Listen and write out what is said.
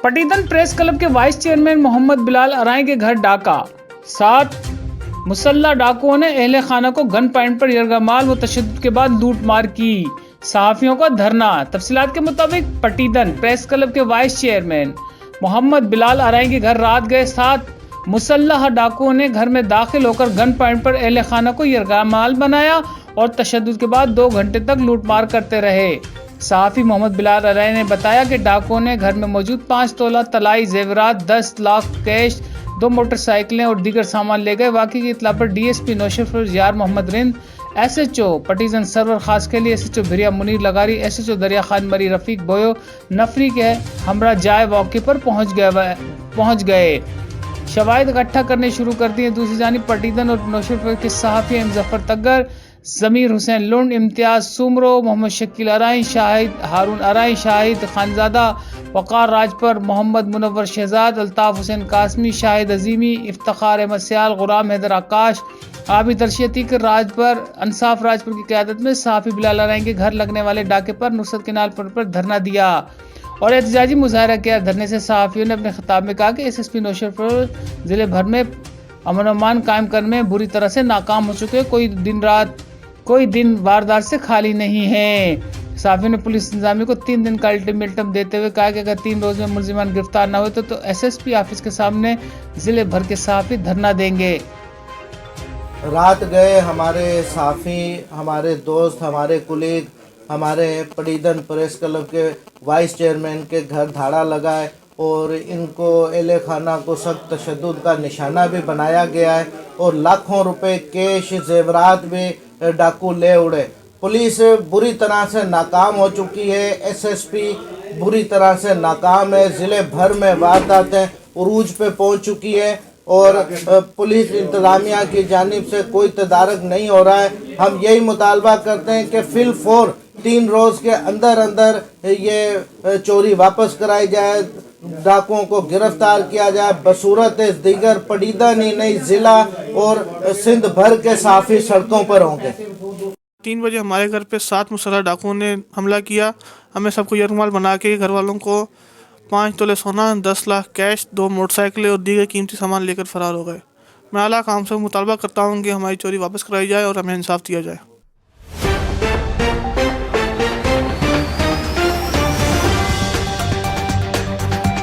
पटीदन press club के vice chairman Mohammad Bilal अराई के घर डाका। 7 मुसल्ला डाकुओं ने अहले खाना को गन पॉइंट पर यरगमाल व तशद्दुद के बाद लूटमार की। सहाफियों का धरना। तफसीलात के मुताबिक पटीदन प्रेस क्लब के वाइस चेयरमैन मोहम्मद बिलाल अराई के घर रात गए 7 मुसल्लह डाकुओं ने घर में दाखिल होकर गन पॉइंट पर अहले खाना को यरगमाल बनाया और तशद्दुद के बाद 2 घंटे तक लूटमार करते रहे। सहाफी मोहम्मद बिलाल अराई ने बताया कि डाकुओं ने घर में मौजूद 5 तोला तलाई जेवरात, 10 लाख कैश, 2 मोटरसाइकिलें और दीगर सामान ले गए। वाकई की इत्तला पर डीएसपी नौशरफ यार मोहम्मद रिंद, एसएचओ पटीजन सरवर खास के लिए एसएचओ भिरिया मुनीर लगारी, एसएचओ दरिया खान मरी रफीक बोयो नफरी के हमरा जाए मौके पर पहुंच गए। शवाहिद इकट्ठा करने शुरू कर दिए। दूसरी जानिब पटीदन और नौशरफ के सहाफी जफर तग्गर, जमीर हुसैन लुंड, इम्तियाज सुमरो, मोहम्मद शकील अराई, शाहिद हारून अराई, शाहिद खानजादा, वकार राजपर, मोहम्मद मुनव्वर शहजाद, अल्ताफ हुसैन कासमी, शाहिद अजीमी, इफ्तार अहमद सियाल, गुलाम हैदर आकाश, आबिद अरशदी के राजपर, अंसाफ राजपुर की क़यादत में सहाफी बिलाल अराई के घर लगने वाले डाके पर नुसरत केनाल पर धरना दिया और एहतजाजी मुजाहरा किया। धरने से सहाफियों ने अपने खिताब में कहा कि एसएसपी नौशरपुर जिले भर में अमन अमान कायम करने में बुरी तरह से नाकाम हो चुके। कोई दिन वारदात से खाली नहीं है। सहाफियों ने पुलिस इंतजामिया को 3 दिन का अल्टीमेटम देते हुए कहा कि अगर 3 रोज में मुलजिमान गिरफ्तार न हुए तो एसएसपी ऑफिस के सामने जिले भर के सहाफी धरना देंगे। रात गए हमारे सहाफी, हमारे दोस्त, हमारे कुलीग, हमारे पटीदन प्रेस क्लब के वाइस चेयरमैन के घर धाड़ा लगाए और इनको अहले खाना को सख्त तशद्दुद का निशाना भी बनाया गया है और लाखों रुपए कैश जेवरात भी डाकू ले उड़े। पुलिस बुरी तरह से नाकाम हो चुकी है, एसएसपी बुरी तरह से नाकाम है, ज़िले भर में वारदातें उरूज पे पहुंच चुकी है और पुलिस इंतज़ामिया की जानिब से कोई तदारक नहीं हो रहा है। हम यही मुतालबा करते हैं कि फिल फोर 3 रोज़ के अंदर ये चोरी वापस कराई जाए, डाकुओं को गिरफ्तार किया जाए बसूरत दीगर पटीदन ही नहीं ज़िला और सिंध भर के सहाफ़ी सड़कों पर होंगे। 3 बजे हमारे घर पे 7 मुसल्लह डाकुओं ने हमला किया। हमें सबको यरगमाल बना के घर वालों को 5 तोले सोना, 10 लाख कैश, 2 मोटरसाइकिलें और दीगर कीमती सामान लेकर फरार हो गए। मैं आला काम से मुतालबा करता हूँ कि हमारी चोरी वापस कराई जाए और हमें इंसाफ दिया जाए।